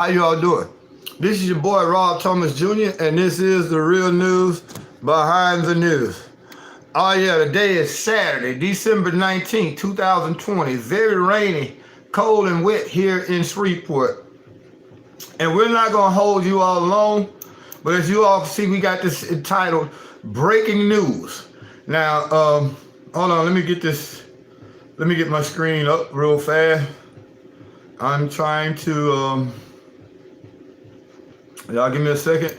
How you all doing? This is your boy Rob Thomas Jr. and this is the real news behind the news. Oh yeah, today is Saturday, December 19th, 2020. Very rainy, cold and wet here in Shreveport. And we're not gonna hold you all long, but as you all can see, we got this entitled Breaking News. Now, hold on, let me get my screen up real fast. I'm trying to y'all give me a second.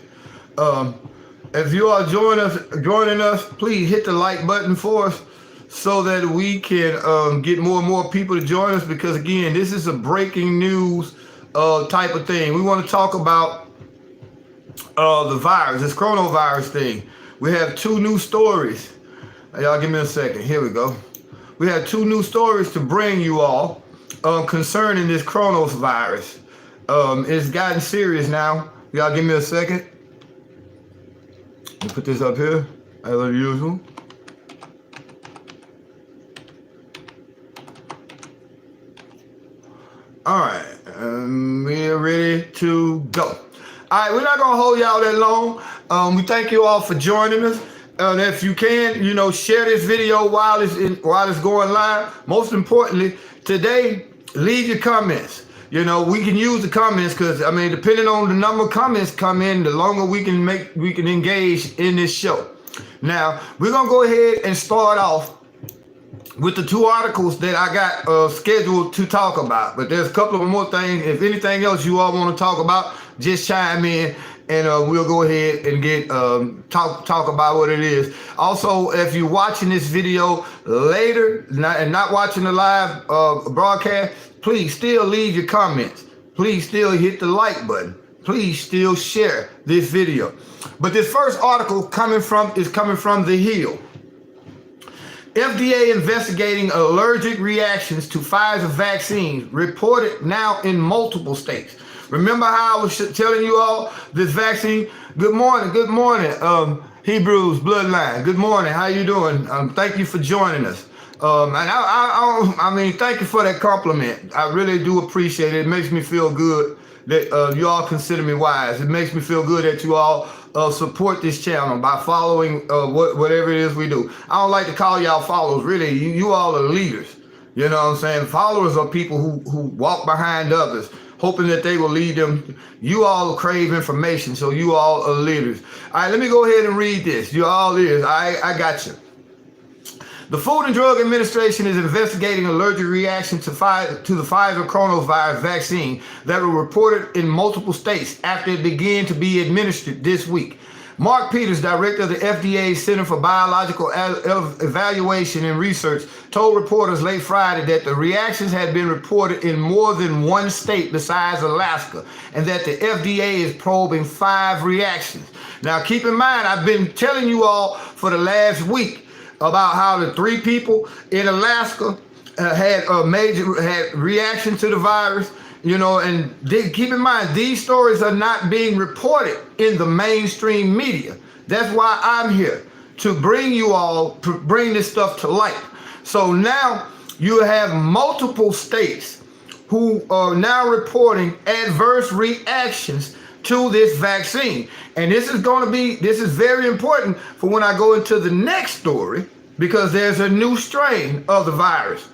If you are joining us, please hit the like button for us so that we can get more and more people to join us, because again, this is a breaking news type of thing. We want to talk about the virus, this coronavirus thing. We have two new stories. Y'all give me a second. Here we go. We have two new stories to bring you all concerning this coronavirus. It's gotten serious now. Y'all give me a second. Let me put this up here, as usual. All right, we're ready to go. All right, we're not gonna hold y'all that long. We thank you all for joining us. If you can, share this video while it's going live. Most importantly, today, leave your comments. We can use the comments because, depending on the number of comments come in, the longer we can engage in this show. Now, we're going to go ahead and start off with the two articles that I got scheduled to talk about. But there's a couple of more things. If anything else you all want to talk about, just chime in and we'll go ahead and get talk about what it is. Also, if you're watching this video later and not watching the live broadcast, please still leave your comments. Please still hit the like button. Please still share this video. But this first article is coming from The Hill. FDA investigating allergic reactions to Pfizer vaccines reported now in multiple states. Remember how I was telling you all this vaccine? Good morning, Hebrews Bloodline. Good morning, how you doing? Thank you for joining us. And thank you for that compliment. I really do appreciate it. It makes me feel good that you all consider me wise. It makes me feel good that you all support this channel by following whatever it is we do. I don't like to call y'all followers. Really, you all are leaders. You know what I'm saying? Followers are people who walk behind others, hoping that they will lead them. You all crave information, so you all are leaders. All right, let me go ahead and read this. You all leaders. I got you. The Food and Drug Administration is investigating allergic reactions to the Pfizer coronavirus vaccine that were reported in multiple states after it began to be administered this week. Mark Peters, director of the FDA's Center for Biological Evaluation and Research, told reporters late Friday that the reactions had been reported in more than one state besides Alaska, and that the FDA is probing 5 reactions. Now, keep in mind, I've been telling you all for the last week about how the 3 people in Alaska had reaction to the virus, and keep in mind, these stories are not being reported in the mainstream media. That's why I'm here, to bring this stuff to light. So now you have multiple states who are now reporting adverse reactions to this vaccine. And this is very important for when I go into the next story, because there's a new strain of the virus.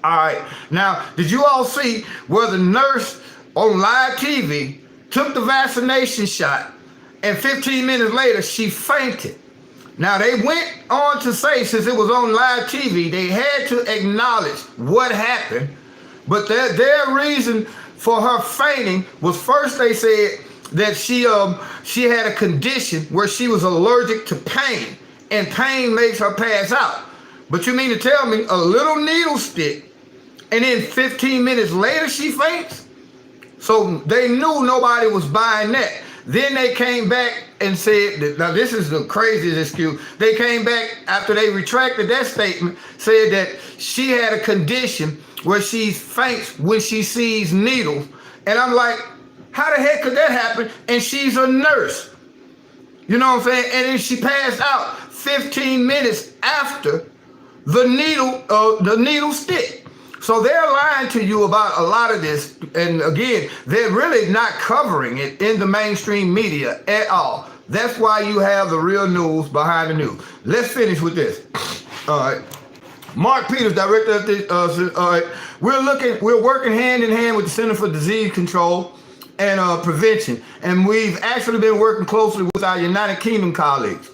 All right, now, did you all see where the nurse on live TV took the vaccination shot and 15 minutes later she fainted? Now, they went on to say, since it was on live TV, they had to acknowledge what happened, but their reason for her fainting was, first they said that she had a condition where she was allergic to pain, and pain makes her pass out. But you mean to tell me a little needle stick, and then 15 minutes later she faints? So they knew nobody was buying that. Then they came back and said, now this is the craziest excuse. They came back after they retracted that statement, said that she had a condition where she faints when she sees needles. And I'm like, how the heck could that happen? And she's a nurse. You know what I'm saying? And then she passed out 15 minutes after the needle stick. So they're lying to you about a lot of this. And again, they're really not covering it in the mainstream media at all. That's why you have the real news behind the news. Let's finish with this. All right. Mark Peters, director of the, all right. We're working hand in hand with the Center for Disease Control and Prevention. And we've actually been working closely with our United Kingdom colleagues,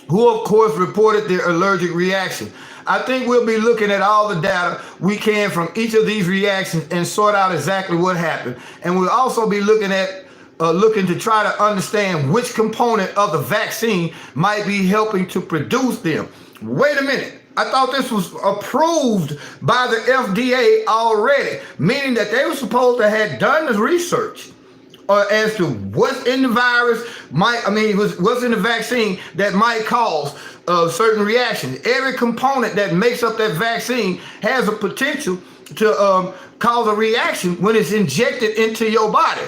who of course reported their allergic reaction. I think we'll be looking at all the data we can from each of these reactions and sort out exactly what happened. And we'll also be looking to try to understand which component of the vaccine might be helping to produce them. Wait a minute. I thought this was approved by the FDA already, meaning that they were supposed to have done this research as to what's in the virus, what's in the vaccine that might cause certain reactions. Every component that makes up that vaccine has a potential to cause a reaction when it's injected into your body.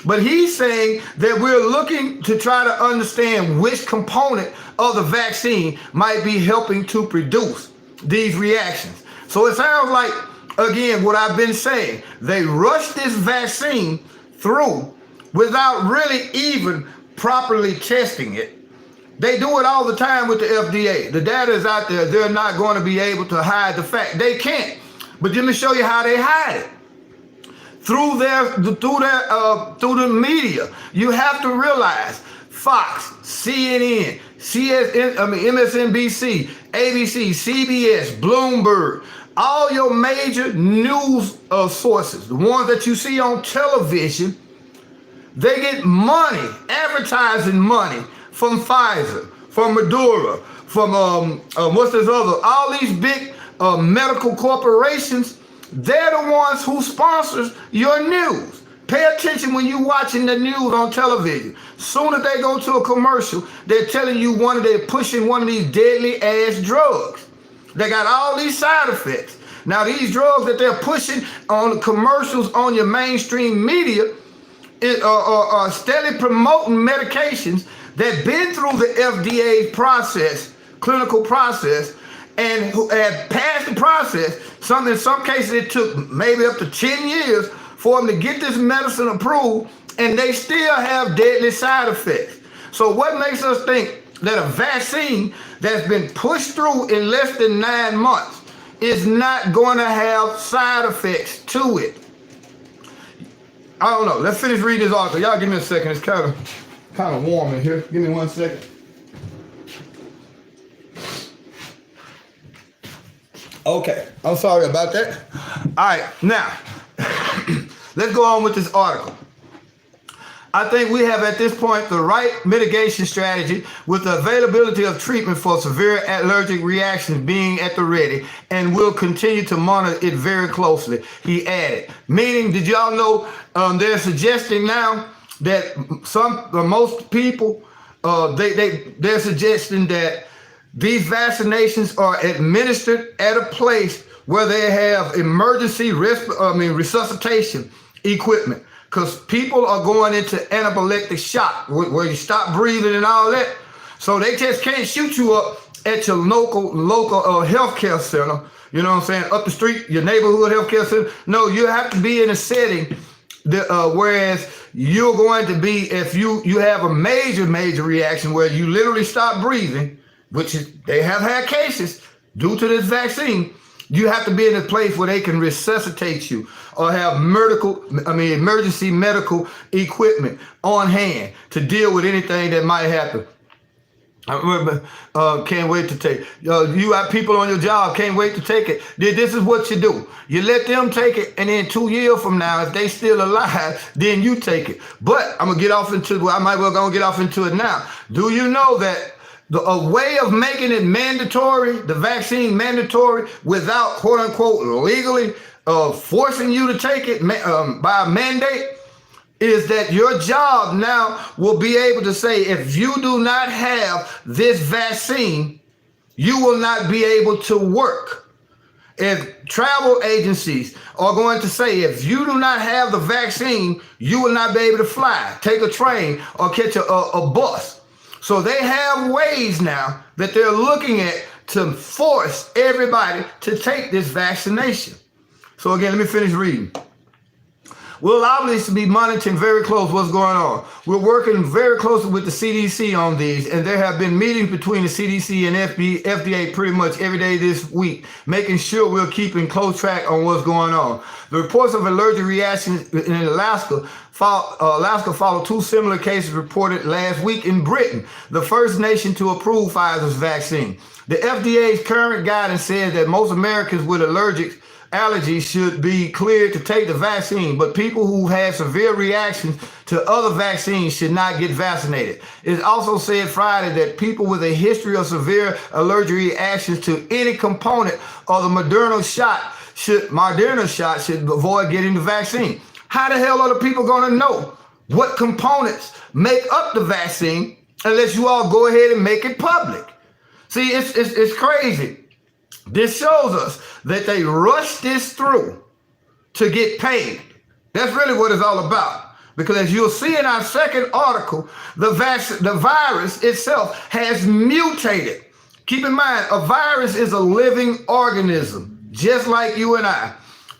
But he's saying that we're looking to try to understand which component of the vaccine might be helping to produce these reactions. So it sounds like, again, what I've been saying, they rushed this vaccine through without really even properly testing it. They do it all the time with the FDA. The data is out there. They're not going to be able to hide the fact. They can't. But let me show you how they hide it. Through the media. You have to realize Fox, CNN, MSNBC, ABC, CBS, Bloomberg, all your major news sources, the ones that you see on television, they get money, advertising money from Pfizer, from Moderna, from all these big medical corporations. They're the ones who sponsors your news. Pay attention when you're watching the news on television. Soon as they go to a commercial, they're telling you they're pushing one of these deadly ass drugs. They got all these side effects. Now these drugs that they're pushing on the commercials on your mainstream media are steadily promoting medications that been through the FDA process, clinical process, and who had passed the process. In some cases, it took maybe up to 10 years for them to get this medicine approved, and they still have deadly side effects. So what makes us think that a vaccine that's been pushed through in less than 9 months is not going to have side effects to it? I don't know. Let's finish reading this article. Y'all give me a second. It's kind of warm in here. Give me 1 second. Okay, I'm sorry about that. All right, now, let's go on with this article. I think we have at this point the right mitigation strategy with the availability of treatment for severe allergic reactions being at the ready, and we'll continue to monitor it very closely, he added. Meaning, did y'all know they're suggesting now that most people, they're suggesting that these vaccinations are administered at a place where they have emergency resuscitation equipment, because people are going into anaphylactic shock where you stop breathing and all that. So they just can't shoot you up at your local healthcare center. You know what I'm saying? Up the street, your neighborhood healthcare center. No, you have to be in a setting whereas you're going to be, if you have a major reaction where you literally stop breathing, which is, they have had cases due to this vaccine, you have to be in a place where they can resuscitate you or have emergency medical equipment on hand to deal with anything that might happen. I remember, can't wait to take. You have people on your job, can't wait to take it. This is what you do. You let them take it, and then 2 years from now, if they still alive, then you take it. But I might get off into it now. Do you know that a way of making it mandatory, the vaccine mandatory, without quote unquote legally forcing you to take it by a mandate, is that your job now will be able to say, if you do not have this vaccine, you will not be able to work. If travel agencies are going to say, if you do not have the vaccine, you will not be able to fly, take a train, or catch a bus. So they have ways now that they're looking at to force everybody to take this vaccination. So again, let me finish reading. We'll obviously be monitoring very close what's going on. We're working very closely with the CDC on these, and there have been meetings between the CDC and FDA pretty much every day this week, making sure we're keeping close track on what's going on. The reports of allergic reactions in Alaska followed two similar cases reported last week in Britain, the first nation to approve Pfizer's vaccine. The FDA's current guidance says that most Americans with allergies should be cleared to take the vaccine, but people who have severe reactions to other vaccines should not get vaccinated. It also said Friday that people with a history of severe allergic reactions to any component of the Moderna shot should avoid getting the vaccine. How the hell are the people going to know what components make up the vaccine unless you all go ahead and make it public? See, it's crazy. This shows us that they rushed this through to get paid. That's really what it's all about. Because as you'll see in our second article, the virus itself has mutated. Keep in mind, a virus is a living organism, just like you and I.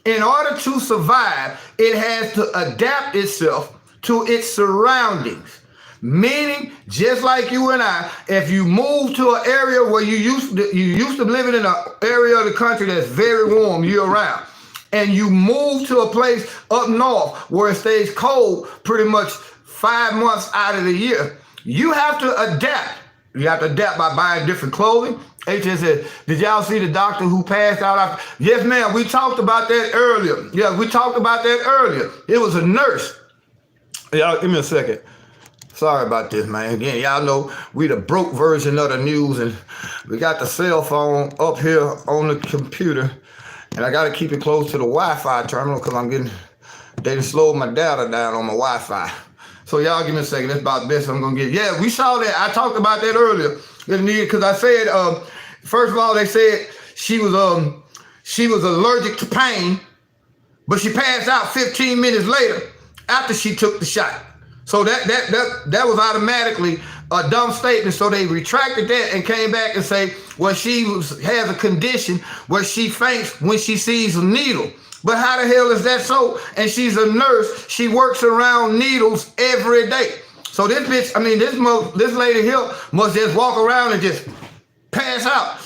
In order to survive, it has to adapt itself to its surroundings. Meaning, just like you and I, if you move to an area where you used to living in an area of the country that's very warm year round, and you move to a place up north where it stays cold pretty much 5 months out of the year, you have to adapt. You have to adapt by buying different clothing. HS said, did y'all see the doctor who passed out? Yes, ma'am. We talked about that earlier. Yeah, we talked about that earlier. It was a nurse. Y'all, give me a second. Sorry about this, man. Again, y'all know we the broke version of the news, and we got the cell phone up here on the computer, and I got to keep it close to the Wi-Fi terminal because they slowed my data down on my Wi-Fi. So y'all give me a second. That's about the best I'm going to get. Yeah, we saw that. I talked about that earlier because I said, first of all, they said she was allergic to pain, but she passed out 15 minutes later after she took the shot. So that was automatically a dumb statement. So they retracted that and came back and say, well, has a condition where she faints when she sees a needle. But how the hell is that so? And she's a nurse. She works around needles every day. So this bitch, this lady here must just walk around and just pass out.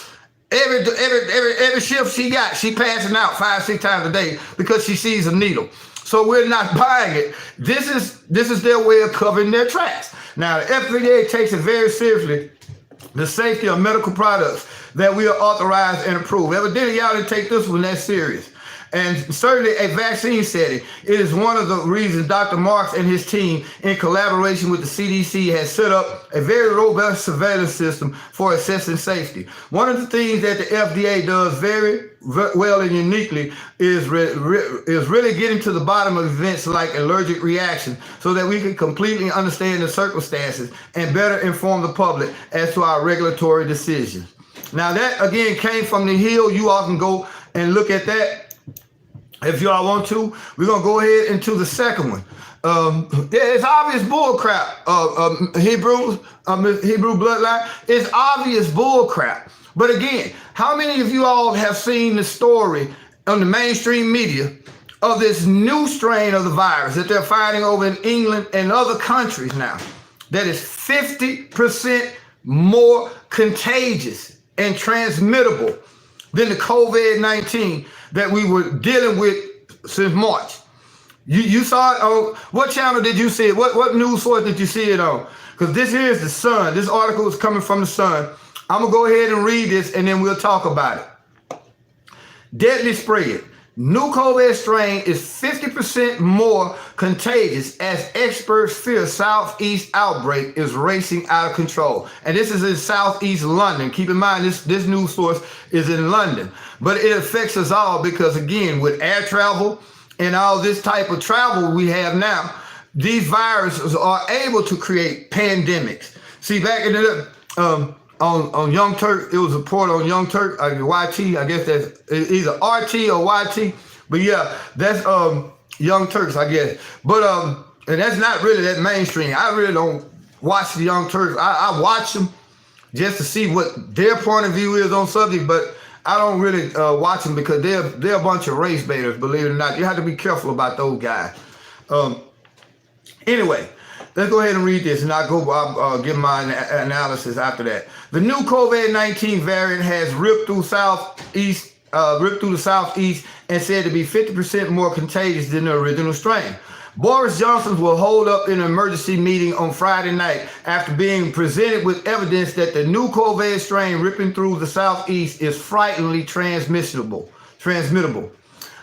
Every shift she got, she passing out 5-6 times a day because she sees a needle. So we're not buying it. This is their way of covering their tracks. Now, the FDA takes it very seriously, the safety of medical products that we are authorized and approved. Evidently, y'all didn't take this one that serious. And certainly a vaccine setting. It is one of the reasons Dr. Marks and his team, in collaboration with the CDC, has set up a very robust surveillance system for assessing safety. One of the things that the FDA does very well and uniquely is really getting to the bottom of events like allergic reaction so that we can completely understand the circumstances and better inform the public as to our regulatory decisions. Now that, again, came from the Hill. You all can go and look at that. If y'all want to, we're going to go ahead into the second one. It's obvious bull crap. Hebrew bloodline. It's obvious bull crap. But again, how many of you all have seen the story on the mainstream media of this new strain of the virus that they're finding over in England and other countries now that is 50% more contagious and transmittable than the COVID-19 that we were dealing with since March? You saw it on, what channel did you see it? What news source did you see it on? Because this here is the Sun. This article is coming from the Sun. I'm going to go ahead and read this and then we'll talk about it. Deadly spread. New COVID strain is 50% more contagious as experts fear Southeast outbreak is racing out of control. And this is in Southeast London. Keep in mind, this news source is in London. But it affects us all because, again, with air travel and all this type of travel we have now, these viruses are able to create pandemics. See, back in the on Young Turk, it was a report on Young Turk, YT, I guess that's either RT or YT, but yeah, that's Young Turks, I guess. But and that's not really that mainstream. I really don't watch the Young Turks. I watch them just to see what their point of view is on subject, but I don't really watch them because they're a bunch of race baiters, believe it or not. You have to be careful about those guys. Anyway, let's go ahead and read this, and I'll give my analysis after that. The new COVID-19 variant has ripped through the southeast and said to be 50% more contagious than the original strain. Boris Johnson will hold up in an emergency meeting on Friday night after being presented with evidence that the new COVID strain ripping through the southeast is frighteningly transmittable.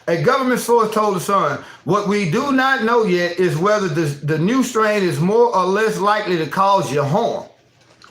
A government source told The Sun, what we do not know yet is whether the new strain is more or less likely to cause you harm.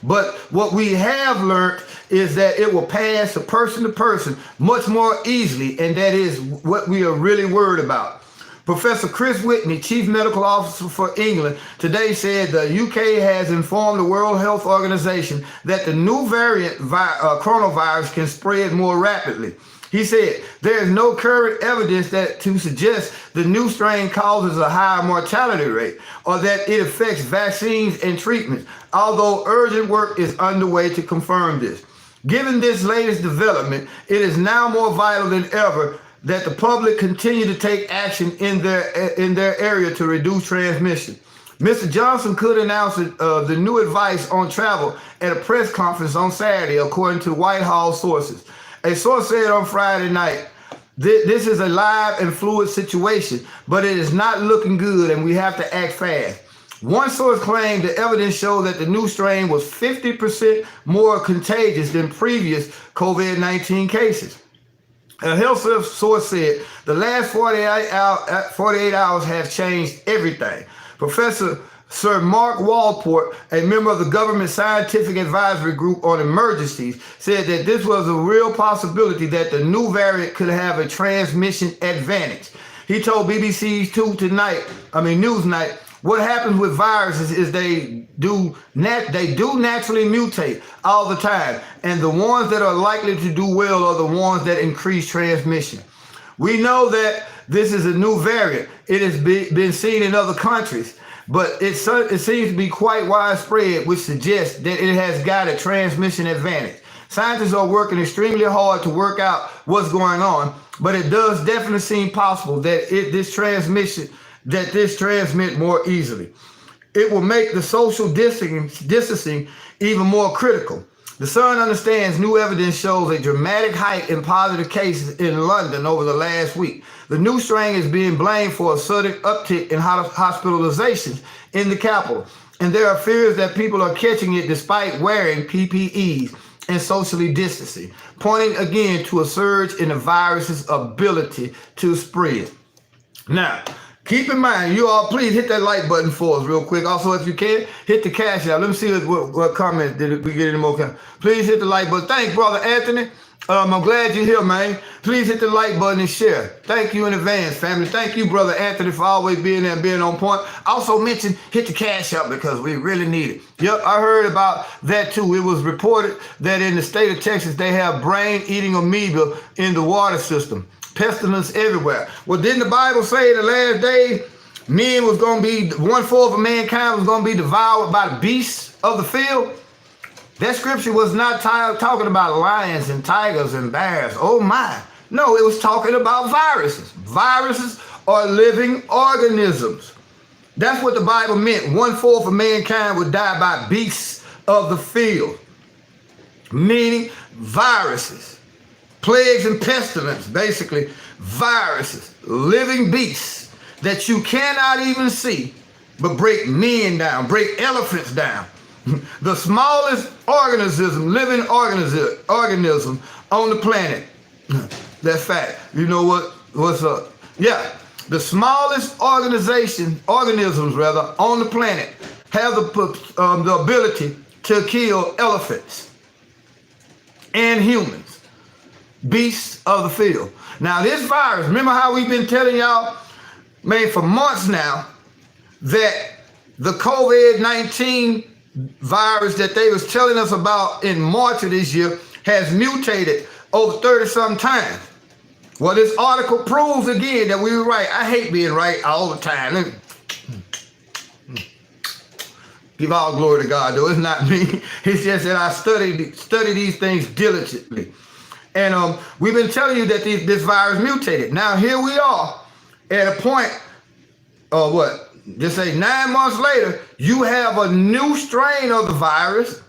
But what we have learned is that it will pass to person much more easily, and that is what we are really worried about. Professor Chris Whitney, Chief Medical Officer for England, today said the UK has informed the World Health Organization that the new variant coronavirus can spread more rapidly. He said, there is no current evidence to suggest the new strain causes a higher mortality rate or that it affects vaccines and treatments, although urgent work is underway to confirm this. Given this latest development, it is now more vital than ever that the public continue to take action in their area to reduce transmission. Mr. Johnson could announce the new advice on travel at a press conference on Saturday, according to White House sources. A source said on Friday night, this is a live and fluid situation, but it is not looking good and we have to act fast. One source claimed the evidence showed that the new strain was 50% more contagious than previous COVID-19 cases. A health source said the last 48 hours have changed everything. Professor Sir Mark Walport, a member of the government scientific advisory group on emergencies, said that this was a real possibility that the new variant could have a transmission advantage. He told BBC's Newsnight, what happens with viruses is they do naturally mutate all the time, and the ones that are likely to do well are the ones that increase transmission. We know that this is a new variant. It has been seen in other countries, but it seems to be quite widespread, which suggests that it has got a transmission advantage. Scientists are working extremely hard to work out what's going on, but it does definitely seem possible that this transmit more easily. It will make the social distancing even more critical. The Sun understands new evidence shows a dramatic hike in positive cases in London over the last week. The new strain is being blamed for a sudden uptick in hospitalizations in the capital, and there are fears that people are catching it despite wearing PPEs and socially distancing, pointing again to a surge in the virus's ability to spread. Now, keep in mind, you all please hit that like button for us real quick. Also, if you can, hit the cash out. Let me see what comment did we get any more. Please hit the like button. Thanks, Brother Anthony. I'm glad you're here, man. Please hit the like button and share. Thank you in advance, family. Thank you, Brother Anthony, for always being there and being on point. Also mention, hit the cash out because we really need it. Yep, I heard about that too. It was reported that in the state of Texas, they have brain-eating amoeba in the water system. Pestilence everywhere. Well, didn't the Bible say in the last days, men was going to be, 1/4 of mankind was going to be devoured by the beasts of the field? That scripture was not talking about lions and tigers and bears. Oh my. No, it was talking about viruses. Viruses are living organisms. That's what the Bible meant. 1/4 of mankind would die by beasts of the field. Meaning viruses. Plagues and pestilence, basically viruses, living beasts that you cannot even see, but break men down, break elephants down. The smallest living organism on the planet. That's fact. You know what's up? Yeah, the smallest organisms on the planet have the ability to kill elephants and humans, beasts of the field. Now this virus, remember how we've been telling y'all, man, for months now, that the COVID-19 virus that they was telling us about in March of this year has mutated over 30-some times. Well, this article proves again that we were right. I hate being right all the time. Give all glory to God, though. It's not me. It's just that I study these things diligently. And we've been telling you that this virus mutated. Now here we are at a point, just say 9 months later, you have a new strain of the virus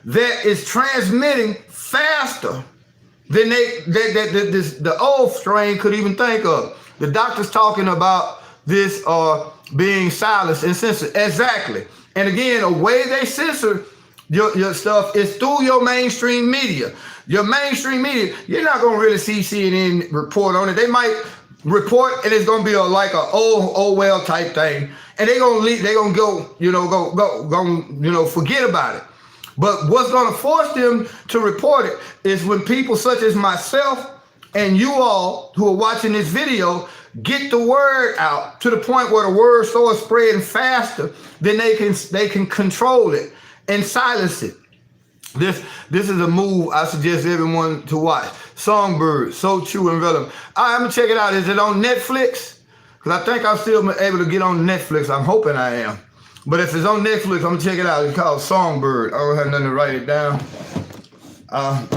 that is transmitting faster than the old strain could even think of. The doctor's talking about this being silenced and censored. Exactly. And again, the way they censor your stuff is through your mainstream media. Your mainstream media, you're not going to really see CNN report on it. They might report and it's going to be like a oh well type thing. And they're going to go, forget about it. But what's going to force them to report it is when people such as myself and you all who are watching this video get the word out to the point where the word starts spreading faster than they can control it and silence it. This is a move I suggest everyone to watch. Songbird, So True and Relevant. All right, I'm going to check it out. Is it on Netflix? Because I think I'm still able to get on Netflix. I'm hoping I am. But if it's on Netflix, I'm going to check it out. It's called Songbird. I don't have nothing to write it down.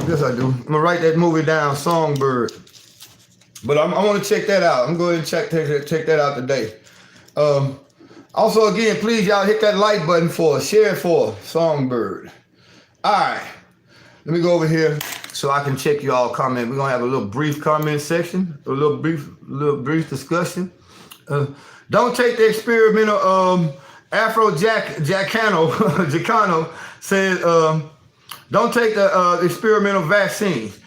Yes, I do. I'm going to write that movie down, Songbird. But I want to check that out. I'm going to check that out today. Also, again, please, y'all hit that like button for us. Share it for us. Songbird. All right. Let me go over here so I can check y'all comment. We're going to have a little brief comment section, a little brief discussion. Don't take the experimental Afro Jacano said, don't take the experimental vaccines.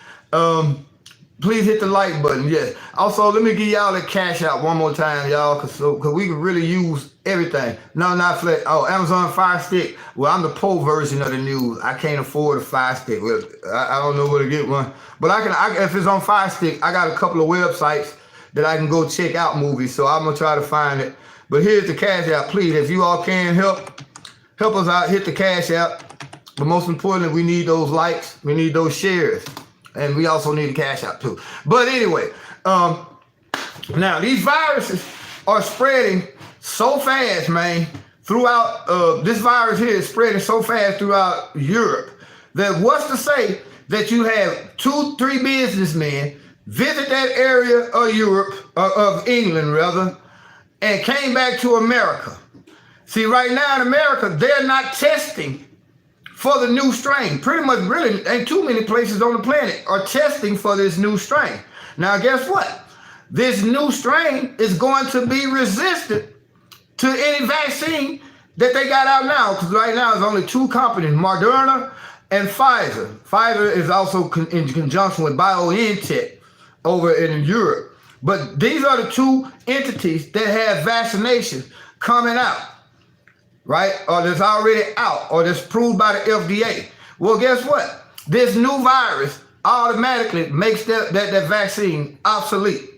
Please hit the like button. Yes. Also, let me give y'all the cash out one more time, y'all, because we can really use everything. No, not Flex. Oh, Amazon Fire Stick. Well, I'm the pro version of the news. I can't afford a Fire Stick. Well, I don't know where to get one. But if it's on Fire Stick, I got a couple of websites that I can go check out movies. So I'm going to try to find it. But here's the cash out. Please, if you all can help us out, hit the cash out. But most importantly, we need those likes. We need those shares. And we also need a cash out too. But anyway, now these viruses are spreading so fast, man, throughout, this virus here is spreading so fast throughout Europe that what's to say that you have 2-3 businessmen visit that area of Europe, of England rather, and came back to America. See, right now in America, they're not testing for the new strain. Pretty much really ain't too many places on the planet are testing for this new strain. Now guess what? This new strain is going to be resistant to any vaccine that they got out now, because right now there's only 2 companies, Moderna and Pfizer. Pfizer is also in conjunction with BioNTech over in Europe. But these are the 2 entities that have vaccinations coming out, right? Or that's already out, or that's proved by the FDA. Well, guess what? This new virus automatically makes that vaccine obsolete.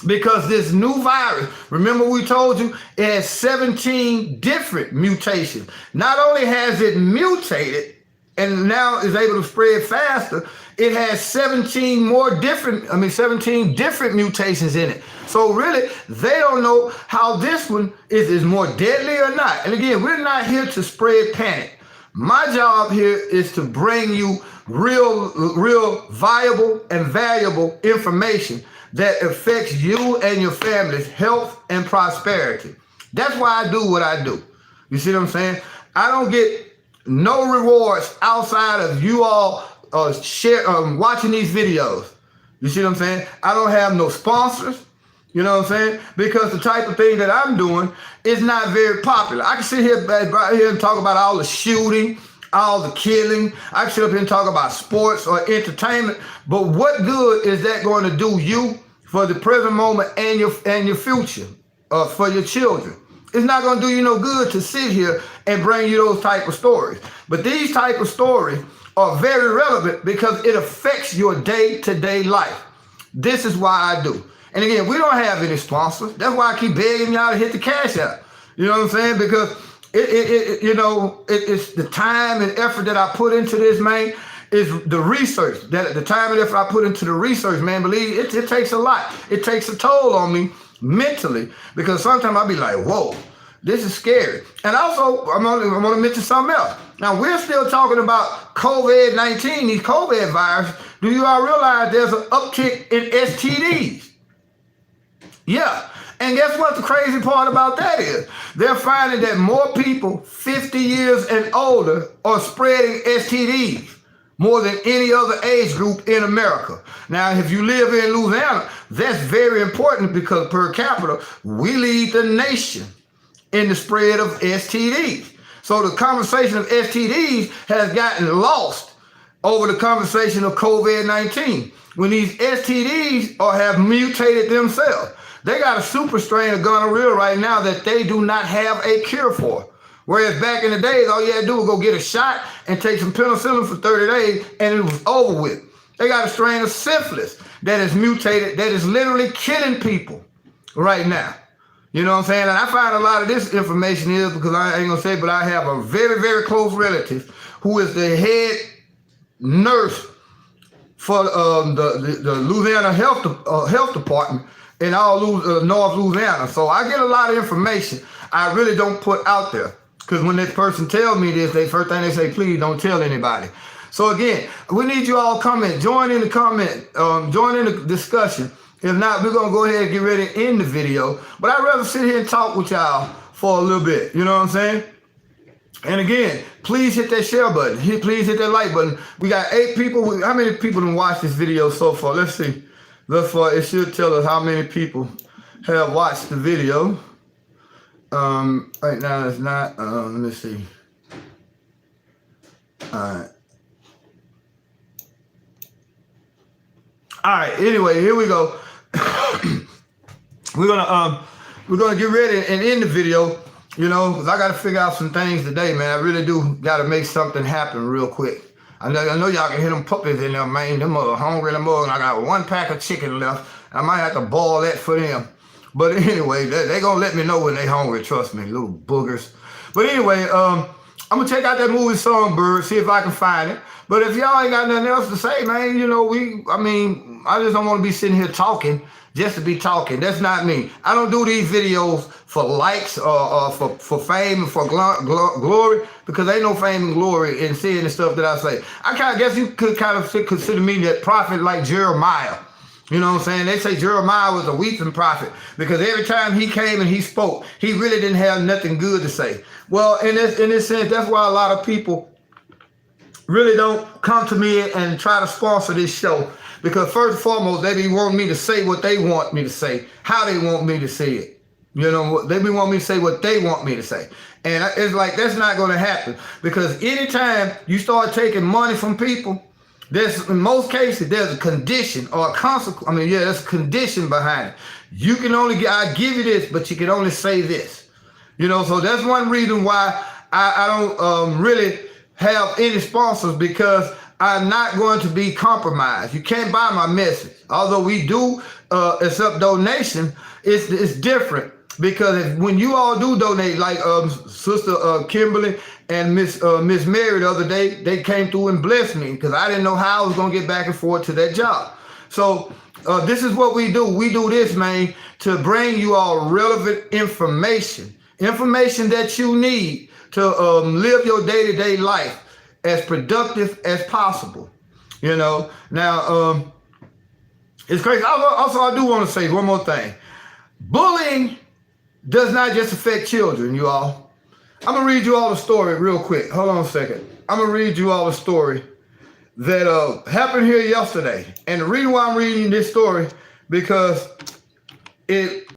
Because this new virus, remember we told you, it has 17 different mutations. Not only has it mutated and now is able to spread faster, it has 17 different mutations in it. So really, they don't know how this one is more deadly or not. And again, we're not here to spread panic. My job here is to bring you real viable and valuable information that affects you and your family's health and prosperity. That's why I do what I do. You see what I'm saying? I don't get no rewards outside of you all watching these videos. You see what I'm saying? I don't have no sponsors. You know what I'm saying? Because the type of thing that I'm doing is not very popular. I can sit here and talk about all the shooting, all the killing. I can sit up here and talk about sports or entertainment. But what good is that going to do you for the present moment and your future, for your children? It's not going to do you no good to sit here and bring you those type of stories. But these type of stories are very relevant because it affects your day-to-day life. This is why I do. And again, we don't have any sponsors. That's why I keep begging y'all to hit the cash out. You know what I'm saying? Because it's the time and effort that I put into this, man. Is the research, that the time and effort I put into the research, man. Believe it takes a lot. It takes a toll on me mentally, because sometimes I'll be like, whoa, this is scary. And also, I'm going to mention something else. Now, we're still talking about COVID-19, these COVID virus, Do you all realize there's an uptick in STDs? Yeah. And guess what the crazy part about that is? They're finding that more people 50 years and older are spreading STDs more than any other age group in America. Now, if you live in Louisiana, that's very important because per capita, we lead the nation in the spread of STDs. So the conversation of STDs has gotten lost over the conversation of COVID-19. When these STDs have mutated themselves, they got a super strain of gonorrhea right now that they do not have a cure for. Whereas back in the days, all you had to do was go get a shot and take some penicillin for 30 days and it was over with. They got a strain of syphilis that is mutated, that is literally killing people right now. You know what I'm saying? And I find a lot of this information is because I ain't gonna say, but I have a very, very close relative who is the head nurse for the Louisiana Health Department in all North Louisiana. So I get a lot of information I really don't put out there. Because when this person tells me this, first thing they say, please don't tell anybody. So again, we need you all comment, join in the comment, join in the discussion. If not, we're gonna go ahead and get ready to end the video. But I'd rather sit here and talk with y'all for a little bit, you know what I'm saying? And again, please hit that share button. Please hit that like button. We got 8 people. How many people have watched this video so far? Let's see. Thus far, it should tell us how many people have watched the video. Right now it's not, let me see. All right, anyway, here we go. We're gonna get ready and end the video, you know, because I gotta figure out some things today, man. I really do gotta make something happen real quick. I know y'all can hear them puppies in there, man. Them are hungry, and I got 1 pack of chicken left. I might have to boil that for them. But anyway, they gonna let me know when they hungry, trust me, little boogers. But anyway, I'm gonna check out that movie Songbird, see if I can find it. But if y'all ain't got nothing else to say, man, you know, I just don't want to be sitting here talking just to be talking. That's not me. I don't do these videos for likes or for fame and for glory, because ain't no fame and glory in seeing the stuff that I say. I guess you could kind of consider me that prophet like Jeremiah. You know what I'm saying? They say Jeremiah was a weeping prophet because every time he came and he spoke, he really didn't have nothing good to say. Well, in this sense, that's why a lot of people really don't come to me and try to sponsor this show, because first and foremost, they be wanting me to say what they want me to say, how they want me to say it. You know, they be wanting me to say what they want me to say. And it's like, that's not going to happen, because anytime you start taking money from people, in most cases, there's a condition or a consequence. There's a condition behind it. You can only I give you this, but you can only say this. You know, so that's one reason why I don't really have any sponsors, because I'm not going to be compromised. You can't buy my message. Although we do accept donation, it's different, because when you all do donate, like Sister Kimberly and Miss Mary the other day, they came through and blessed me, because I didn't know how I was going to get back and forth to that job. So this is what we do. We do this, man, to bring you all relevant information that you need to live your day-to-day life as productive as possible. You know, now it's crazy. Also, I do want to say one more thing. Bullying does not just affect children, you all. I'm going to read you all the story real quick. Hold on a second. I'm going to read you all the story that happened here yesterday. And the reason why I'm reading this story, because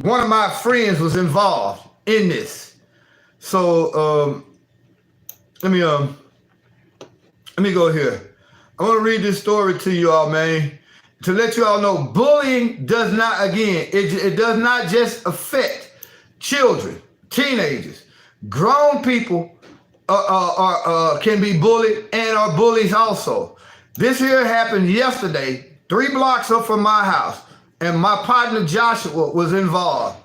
one of my friends was involved in this. So let me go here. I want to read this story to you all, man, to let you all know bullying does not, again, it does not just affect children, teenagers. Grown people can be bullied and are bullies also. This here happened yesterday, 3 blocks up from my house, and my partner Joshua was involved.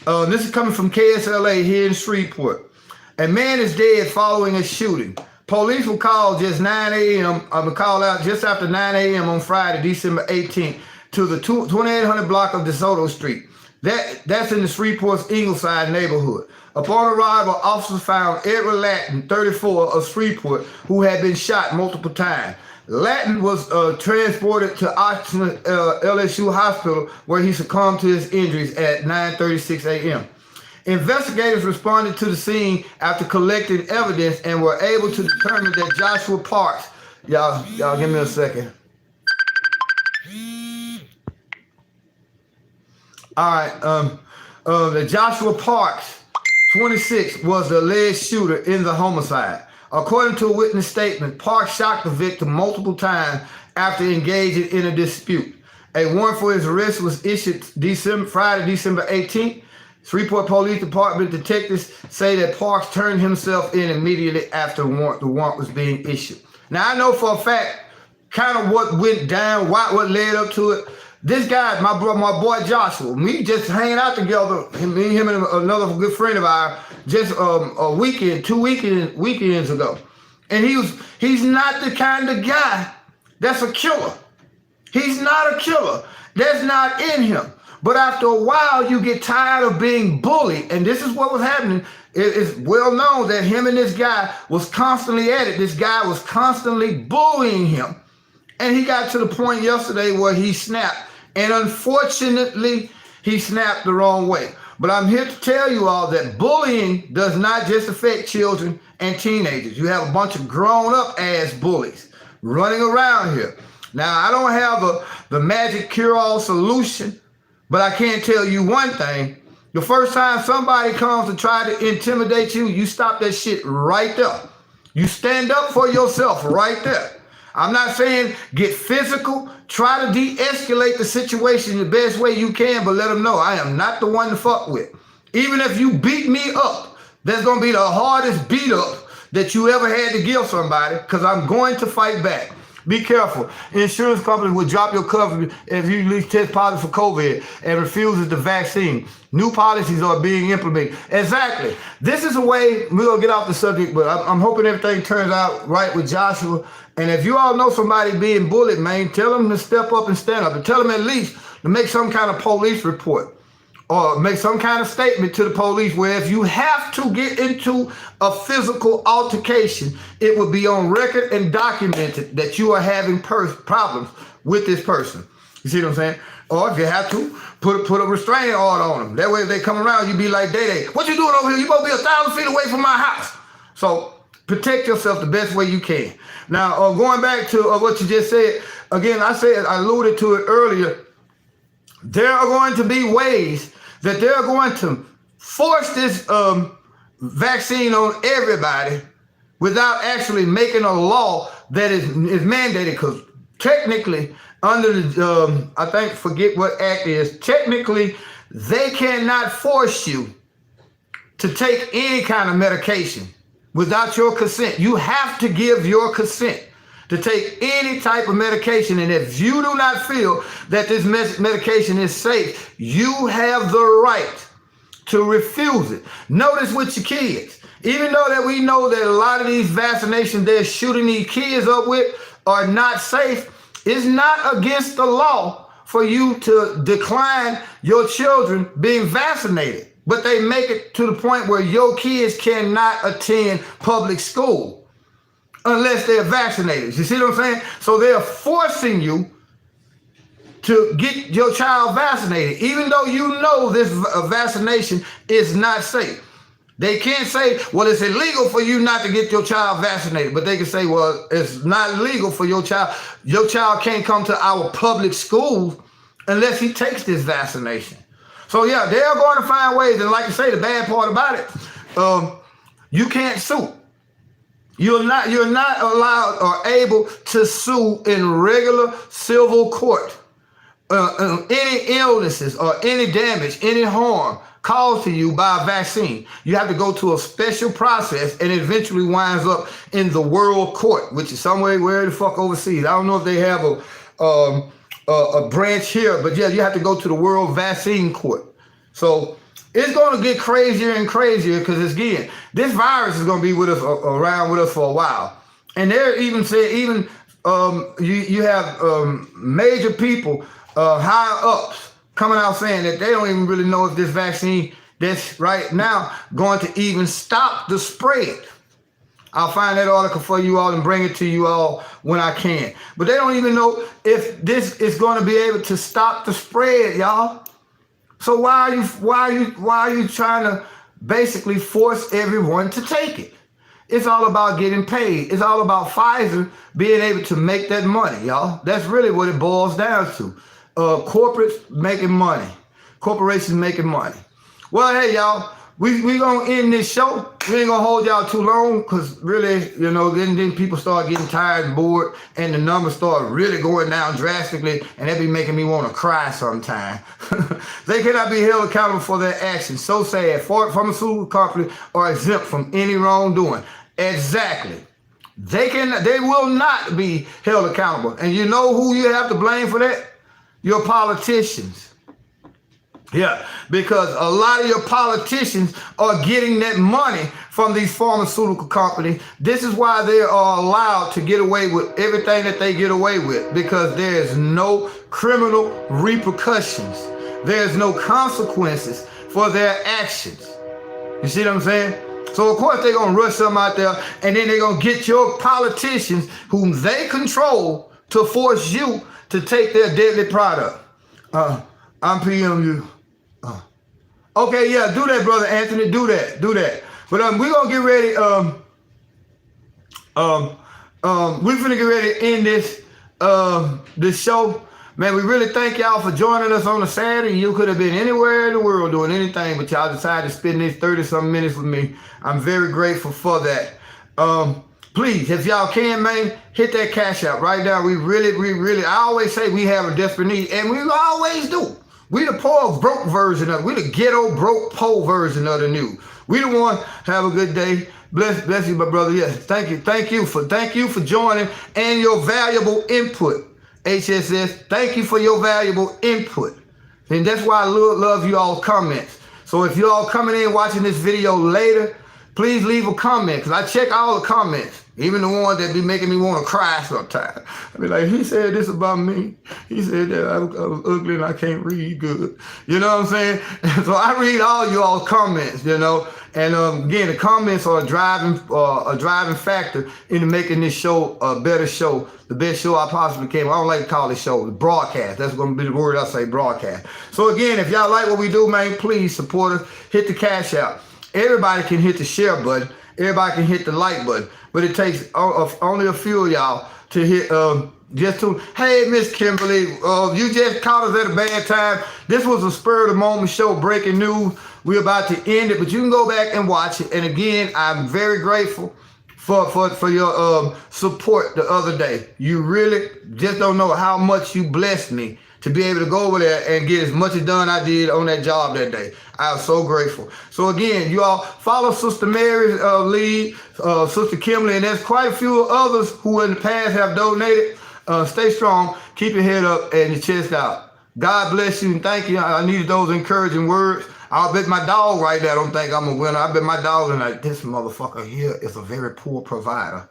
This is coming from KSLA here in Shreveport. A man is dead following a shooting. Police were called just 9 a.m. Called out just after 9 a.m. on Friday, December 18th, to the 2800 block of DeSoto Street. That's in the Shreveport's Ingleside neighborhood. Upon arrival, officers found Edward Latin, 34, of Shreveport, who had been shot multiple times. Latin was transported to Oxford LSU Hospital, where he succumbed to his injuries at 9:36 a.m. Investigators responded to the scene after collecting evidence and were able to determine that Joshua Parks, y'all give me a second. All right, that Joshua Parks, 26, was the alleged shooter in the homicide. According to a witness statement, Parks shocked the victim multiple times after engaging in a dispute. A warrant for his arrest was issued Friday, December 18th. Shreveport Police Department detectives say that Parks turned himself in immediately after the warrant was being issued. Now, I know for a fact kind of what went down, what led up to it. This guy, my boy Joshua, we just hanging out together, me, him, and another good friend of ours, just a weekend, 2 weekends ago. And he's not the kind of guy that's a killer. He's not a killer. That's not in him. But after a while, you get tired of being bullied. And this is what was happening. It's well known that him and this guy was constantly at it. This guy was constantly bullying him. And he got to the point yesterday where he snapped. And unfortunately, he snapped the wrong way. But I'm here to tell you all that bullying does not just affect children and teenagers. You have a bunch of grown-up ass bullies running around here. Now, I don't have the magic cure-all solution, but I can tell you one thing. The first time somebody comes to try to intimidate you, you stop that shit right there. You stand up for yourself right there. I'm not saying get physical. Try to de-escalate the situation the best way you can, but let them know I am not the one to fuck with. Even if you beat me up, that's going to be the hardest beat up that you ever had to give somebody, because I'm going to fight back. Be careful. Insurance companies will drop your coverage if you at least test positive for COVID and refuses the vaccine. New policies are being implemented. Exactly. This is a way, we're going to get off the subject, but I'm hoping everything turns out right with Joshua. And if you all know somebody being bullied, man, tell them to step up and stand up. And tell them at least to make some kind of police report or make some kind of statement to the police where if you have to get into a physical altercation, it will be on record and documented that you are having problems with this person. You see what I'm saying? Or if you have to, put a restraining order on them. That way if they come around, you be like, Day, what you doing over here? You supposed to be 1,000 feet away from my house. So protect yourself the best way you can. Now, going back to what you just said, again, I alluded to it earlier. There are going to be ways that they're going to force this vaccine on everybody without actually making a law that is mandated. Because technically, under the, I think, forget what act is, technically, they cannot force you to take any kind of medication without your consent. You have to give your consent to take any type of medication. And if you do not feel that this medication is safe, you have the right to refuse it. Notice with your kids, even though that we know that a lot of these vaccinations they're shooting these kids up with are not safe, it's not against the law for you to decline your children being vaccinated. But they make it to the point where your kids cannot attend public school unless they're vaccinated. You see what I'm saying? So they're forcing you to get your child vaccinated, even though you know this vaccination is not safe. They can't say, well, it's illegal for you not to get your child vaccinated. But they can say, well, it's not legal for your child. Your child can't come to our public schools unless he takes this vaccination. So yeah, they are going to find ways. And like I say, the bad part about it, you can't sue. You're not allowed or able to sue in regular civil court. Any illnesses or any damage, any harm caused to you by a vaccine, you have to go to a special process and it eventually winds up in the world court, which is somewhere where the fuck overseas. I don't know if they have a branch here, but yeah, you have to go to the World Vaccine Court. So it's going to get crazier and crazier because, again, this virus is going to be with us, around with us for a while. And they're even saying, you have major people, higher ups, coming out saying that they don't even really know if this vaccine that's right now going to even stop the spread. I'll find that article for you all and bring it to you all when I can. But they don't even know if this is going to be able to stop the spread, y'all. So why are you trying to basically force everyone to take it? It's all about getting paid. It's all about Pfizer being able to make that money, y'all. That's really what it boils down to. Corporates making money. Corporations making money. Well, hey, y'all, we going to end this show. We ain't going to hold y'all too long because really, you know, then people start getting tired and bored and the numbers start really going down drastically and that be making me want to cry sometime. They cannot be held accountable for their actions. So sad. Pharmaceutical companies are exempt from any wrongdoing. Exactly. They will not be held accountable. And you know who you have to blame for that? Your politicians. Yeah, because a lot of your politicians are getting that money from these pharmaceutical companies. This is why they are allowed to get away with everything that they get away with, because there is no criminal repercussions. There's no consequences for their actions. You see what I'm saying? So, of course, they're going to rush something out there, and then they're going to get your politicians, whom they control, to force you to take their deadly product. I'm PMU. Okay, yeah, do that, Brother Anthony. Do that. But we're going to get ready. We're finna get ready to end this show. Man, we really thank y'all for joining us on a Saturday. You could have been anywhere in the world doing anything, but y'all decided to spend these 30-something minutes with me. I'm very grateful for that. Please, if y'all can, man, hit that cash out right now. We really, I always say we have a desperate need, and we always do. We the poor broke version of it. We the ghetto broke poor version of the news. We the one. Have a good day. Bless you, my brother. Yes, thank you for joining and your valuable input. HSS, thank you for your valuable input. And that's why I love you all comments. So if you all coming in watching this video later, please leave a comment, because I check all the comments, even the ones that be making me want to cry sometimes. I be like, he said this about me. He said that I was ugly and I can't read good. You know what I'm saying? So I read all you all comments, you know. And again, the comments are a driving factor into making this show a better show, the best show I possibly can. I don't like to call it show, the broadcast. That's going to be the word I say, broadcast. So again, if y'all like what we do, man, please support us. Hit the cash out. Everybody can hit the share button. Everybody can hit the like button. But it takes only a few of y'all to hit hey, Miss Kimberly, you just caught us at a bad time. This was a spur of the moment show, breaking news. We're about to end it, but you can go back and watch it. And again, I'm very grateful for your support the other day. You really just don't know how much you blessed me to be able to go over there and get as much as done I did on that job that day. I was so grateful. So again, you all follow Sister Mary's lead, Sister Kimberly, and there's quite a few others who in the past have donated. Stay strong, keep your head up and your chest out. God bless you and thank you. I needed those encouraging words. I'll bet my dog right there don't think I'm a winner. I bet my dog is like, this motherfucker here is a very poor provider.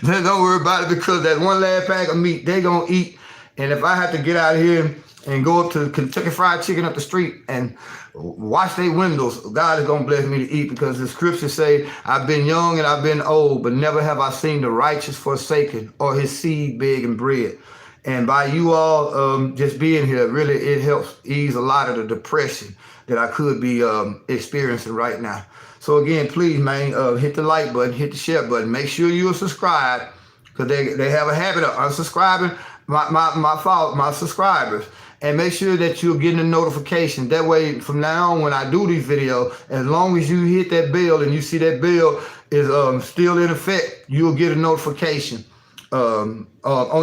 Don't worry about it, because that one last pack of meat they gonna eat. And if I have to get out of here and go up to Kentucky Fried Chicken up the street and wash their windows, God is going to bless me to eat, because the scriptures say, I've been young and I've been old, but never have I seen the righteous forsaken or his seed begging bread. And by you all just being here, really, it helps ease a lot of the depression that I could be experiencing right now. So again, please, man, hit the like button, hit the share button. Make sure you're subscribed, because they have a habit of unsubscribing my subscribers. And make sure that you're getting a notification. That way, from now on, when I do these videos, as long as you hit that bell and you see that bell is still in effect, you'll get a notification on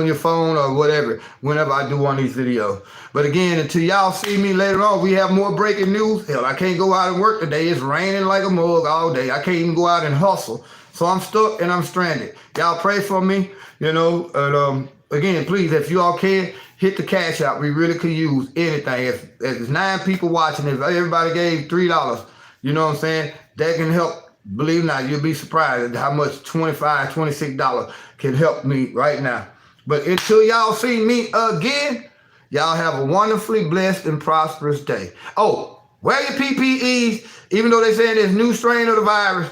your phone or whatever, whenever I do one of these videos. But again, until y'all see me later on, we have more breaking news. Hell, I can't go out and work today. It's raining like a mug all day. I can't even go out and hustle. So I'm stuck and I'm stranded. Y'all pray for me, you know. And again, please, if you all can, hit the cash out. We really could use anything. If there's 9 people watching, if everybody gave $3, you know what I'm saying, that can help. Believe it or not, you'll be surprised at how much $25, $26 can help me right now. But until y'all see me again, y'all have a wonderfully blessed and prosperous day. Oh, wear your PPEs, even though they're saying there's new strain of the virus.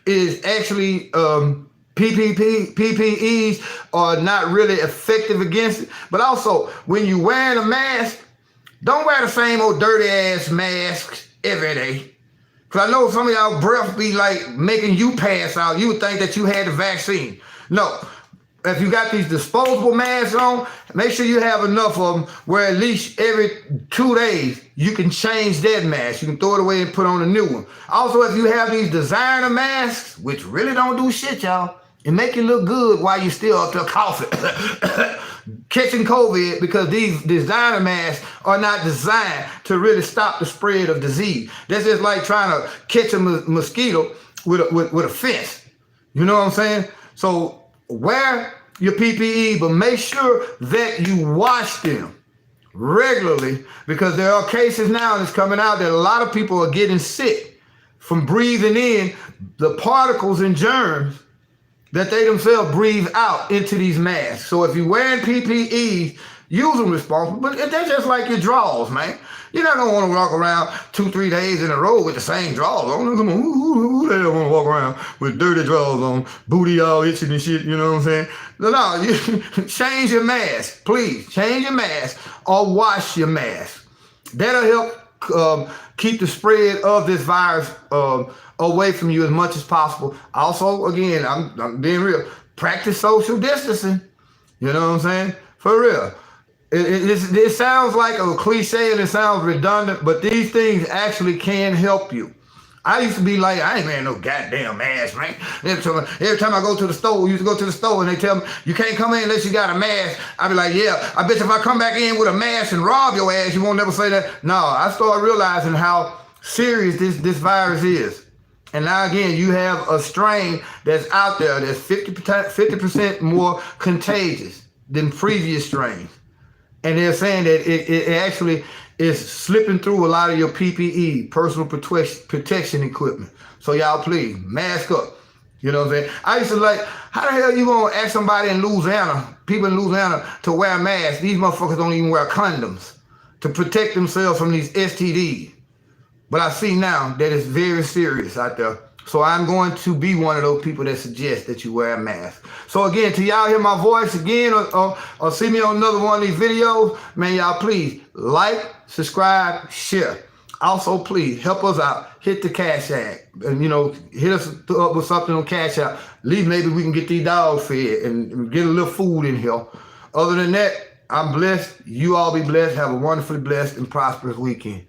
is actually PPEs are not really effective against it. But also, when you wearing a mask, don't wear the same old dirty ass masks every day. Because I know some of y'all breath be like making you pass out. You would think that you had the vaccine. No. If you got these disposable masks on, make sure you have enough of them where at least every 2 days you can change that mask. You can throw it away and put on a new one. Also, if you have these designer masks, which really don't do shit, y'all, and make you look good while you're still up there coughing, catching COVID, because these designer masks are not designed to really stop the spread of disease. That's just like trying to catch a mosquito with a fence. You know what I'm saying? So wear your PPE, but make sure that you wash them regularly, because there are cases now that's coming out that a lot of people are getting sick from breathing in the particles and germs that they themselves breathe out into these masks. So if you're wearing PPEs, use them responsibly, but they're just like your drawers, man. You're not gonna want to walk around 2-3 days in a row with the same drawers on. Come on, who the hell want to walk around with dirty drawers on, booty all itching and shit, you know what I'm saying? No, you change your mask, please. Change your mask or wash your mask. That'll help keep the spread of this virus away from you as much as possible. Also, again, I'm being real, practice social distancing. You know what I'm saying? For real. It sounds like a cliche and it sounds redundant, but these things actually can help you. I used to be like, I ain't wearing no goddamn mask, man. Every time I go to the store, we used to go to the store and they tell me, you can't come in unless you got a mask. I'd be like, yeah, I bet if I come back in with a mask and rob your ass, you won't never say that. No, I started realizing how serious this virus is. And now again, you have a strain that's out there that's 50% more contagious than previous strains. And they're saying that it actually is slipping through a lot of your PPE, personal protection equipment. So y'all please, mask up. You know what I'm saying? I used to like, how the hell you gonna ask somebody in Louisiana, people in Louisiana, to wear masks? These motherfuckers don't even wear condoms to protect themselves from these STDs. But I see now that it's very serious out there. So I'm going to be one of those people that suggest that you wear a mask. So again, till y'all hear my voice again or see me on another one of these videos, man, y'all please like, subscribe, share. Also, please help us out. Hit the Cash App. And, you know, hit us up with something on Cash App. At least maybe we can get these dogs fed and get a little food in here. Other than that, I'm blessed. You all be blessed. Have a wonderfully blessed and prosperous weekend.